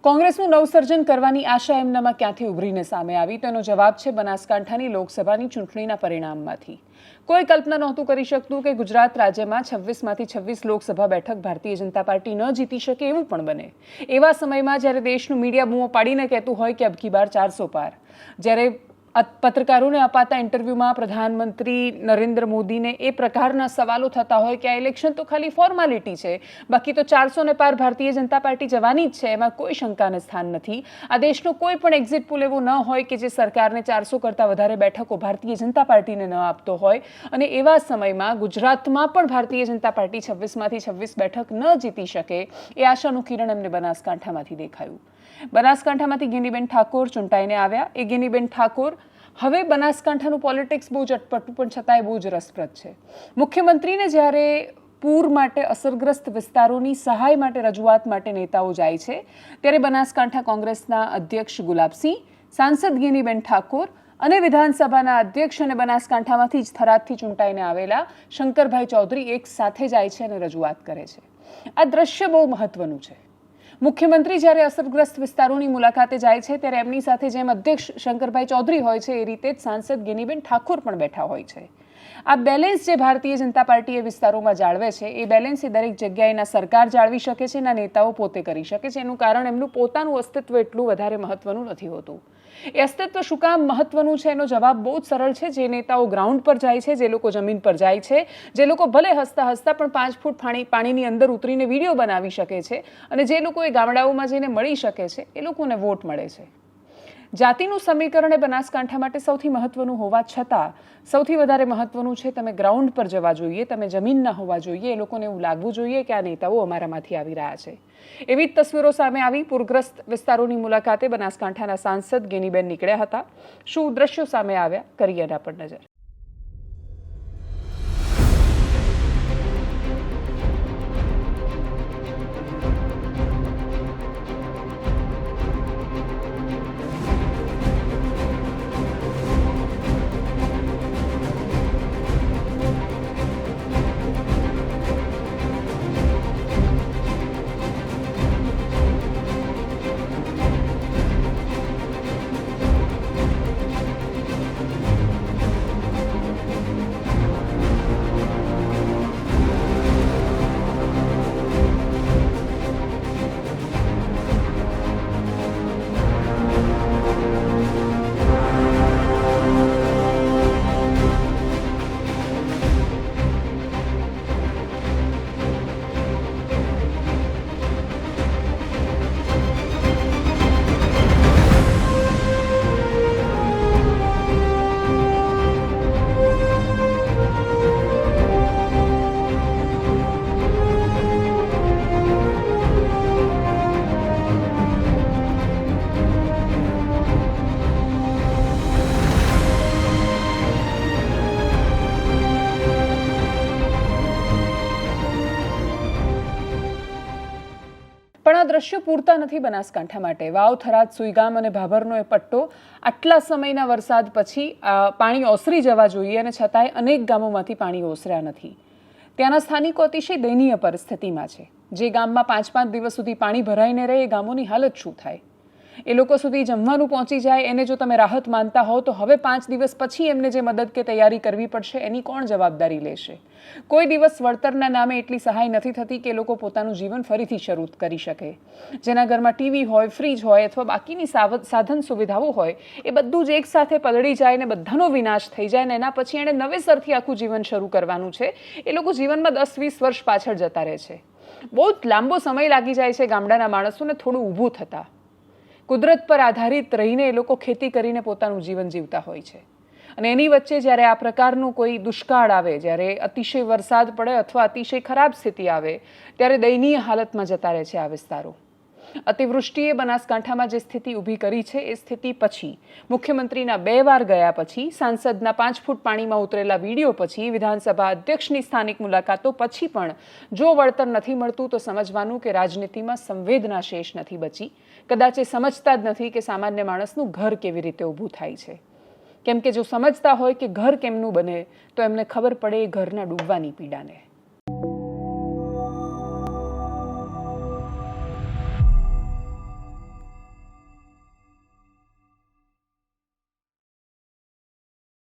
કોંગ્રેસનું નવસર્જન કરવાની આશા એમનામાં ક્યાંથી ઉભરીને સામે આવી તેનો જવાબ છે બનાસકાંઠાની લોકસભાની ચૂંટણીના પરિણામમાંથી। કોઈ કલ્પના નહોતું કરી શકતું કે ગુજરાત રાજ્યમાં 26માંથી 26 લોકસભા બેઠક ભારતીય જનતા પાર્ટી ન જીતી શકે એવું પણ બને। એવા સમયમાં જ્યારે દેશનું મીડિયા બૂમો પાડીને કહેતું હોય કે અબકી બાર 400 પાર, જ્યારે પત્રકારોને અપાતા ઇન્ટરવ્યુમાં પ્રધાનમંત્રી નરેન્દ્ર મોદીને એ પ્રકારના સવાલો થતા હોય કે આ ઇલેક્શન તો ખાલી ફોર્માલિટી છે, બાકી તો 400 ને પાર ભારતીય જનતા પાર્ટી જવાની જ છે, એમાં કોઈ શંકાને સ્થાન નથી। આ દેશનો કોઈ પણ એક્ઝિટ પોલ એવો ન હોય કે જે સરકારને 400 કરતાં વધારે બેઠકો ભારતીય જનતા પાર્ટીને ન આપતો હોય, અને એવા સમયમાં ગુજરાતમાં પણ ભારતીય જનતા પાર્ટી 26માંથી 26 બેઠક ન જીતી શકે એ આશાનું કિરણ એમને બનાસકાંઠામાંથી દેખાયું। બનાસકાંઠામાંથી ગેનીબેન ઠાકોર ચૂંટાઈને આવ્યા। એ ગેનીબેન ઠાકોર હવે બનાસકાંઠાનું પોલિટિક્સ બહુ જ અટપટું પણ છતાંય બહુ જ રસપ્રદ છે। મુખ્યમંત્રીને જ્યારે પૂર માટે અસરગ્રસ્ત વિસ્તારોની સહાય માટે રજૂઆત માટે નેતાઓ જાય છે, ત્યારે બનાસકાંઠા કોંગ્રેસના અધ્યક્ષ ગુલાબસિંહ, સાંસદ ગેનીબેન ઠાકોર અને વિધાનસભાના અધ્યક્ષ અને બનાસકાંઠામાંથી જ થરાદથી ચૂંટાઈને આવેલા શંકરભાઈ ચૌધરી એક સાથે જાય છે અને રજૂઆત કરે છે। આ દ્રશ્ય બહુ મહત્વનું છે। મુખ્યમંત્રી જ્યારે અસરગ્રસ્ત વિસ્તારોની મુલાકાતે જાય છે ત્યારે એમની સાથે જેમ અધ્યક્ષ શંકરભાઈ ચૌધરી હોય છે એ રીતે જ સાંસદ ગેનીબેન ઠાકોર પણ બેઠા હોય છે। આ બેલેન્સ જે ભારતીય જનતા પાર્ટી એ વિસ્તારોમાં જાળવે છે એ બેલેન્સ એ દરેક જગ્યાએ ના સરકાર જાળવી શકે છે, ના નેતાઓ પોતે કરી શકે છે। એનું કારણ એમનું પોતાનું અસ્તિત્વ એટલું વધારે મહત્વનું નથી હોતું। એ અસ્તિત્વ શું કામ મહત્વનું છે એનો જવાબ બહુ જ સરળ છે। જે નેતાઓ ગ્રાઉન્ડ પર જાય છે, જે લોકો જમીન પર જાય છે, જે લોકો ભલે હસતા હસતા પણ 5 ફૂટ પાણીની અંદર ઉતરીને વિડીયો બનાવી શકે છે, અને જે લોકો એ ગામડાઓમાં જઈને મળી શકે છે, એ લોકોને વોટ મળે છે। જાતિનું સમીકરણ એ બનાસકાંઠા માટે સૌથી મહત્વનું હોવા છતાં સૌથી વધારે મહત્વનું છે તમે ગ્રાઉન્ડ પર જવા જોઈએ, તમે જમીનના હોવા જોઈએ, એ લોકોને એવું લાગવું જોઈએ કે આ નેતાઓ અમારામાંથી આવી રહ્યા છે। એવી જ તસવીરો સામે આવી। પૂરગ્રસ્ત વિસ્તારોની મુલાકાતે બનાસકાંઠાના સાંસદ ગેનીબેન નીકળ્યા હતા। શું દ્રશ્યો સામે આવ્યા, કરીએ એના પર નજર। પણ આ દ્રશ્યો પૂરતા નથી બનાસકાંઠા માટે। વાવ, થરાદ, સુઈગામ અને ભાભરનો એ પટ્ટો આટલા સમયના વરસાદ પછી પાણી ઓસરી જવા જોઈએ અને છતાંય અનેક ગામોમાંથી પાણી ઓસર્યા નથી। ત્યાંના સ્થાનિકો અતિશય દયનીય પરિસ્થિતિમાં છે। જે ગામમાં 5-5 દિવસ સુધી પાણી ભરાઈને રહે એ ગામોની હાલત શું થાય? એ લોકો સુધી જમવાનું પહોંચી જાય એને જો તમે રાહત માનતા હો તો હવે 5 દિવસ પછી એમને જે મદદ કે તૈયારી કરવી પડશે એની કોણ જવાબદારી લેશે? કોઈ દિવસ વળતરના નામે એટલી સહાય નથી થતી કે લોકો પોતાનું જીવન ફરીથી શરૂ કરી શકે। જેના ઘરમાં ટીવી હોય, ફ્રીજ હોય અથવા બાકીની સાધન સુવિધાઓ હોય એ બધું જ એકસાથે પલળી જાય ને બધાનો વિનાશ થઈ જાય ને એના પછી એણે નવેસરથી આખું જીવન શરૂ કરવાનું છે। એ લોકો જીવનમાં 10-20 વર્ષ પાછળ જતા રહે છે। બહુ જ લાંબો સમય લાગી જાય છે ગામડાના માણસોને થોડું ઊભું થતાં। કુદરત પર આધારિત રહીને એ લોકો ખેતી કરીને પોતાનું જીવન જીવતા હોય છે, અને એની વચ્ચે જ્યારે આ પ્રકારનું કોઈ દુષ્કાળ આવે, જ્યારે અતિશય વરસાદ પડે અથવા અતિશય ખરાબ સ્થિતિ આવે ત્યારે દયનીય હાલતમાં જતા રહે છે આ વિસ્તારો। અતિવૃષ્ટિએ બનાસકાંઠામાં જે સ્થિતિ ઊભી કરી છે એ સ્થિતિ પછી, મુખ્યમંત્રીના 2 વાર ગયા પછી, સાંસદના 5 ફૂટ પાણીમાં ઉતરેલા વિડીયો પછી, વિધાનસભા અધ્યક્ષની સ્થાનિક મુલાકાતો પછી પણ જો વળતર નથી મળતું તો સમજવાનું કે રાજનીતિમાં સંવેદના શેષ નથી બચી। કદાચ એ સમજતા જ નથી કે સામાન્ય માણસનું ઘર કેવી રીતે ઊભું થાય છે। કેમ કે જો સમજતા હોય કે ઘર કેમનું બને તો એમને ખબર પડે એ ઘરના ડૂબવાની પીડાને।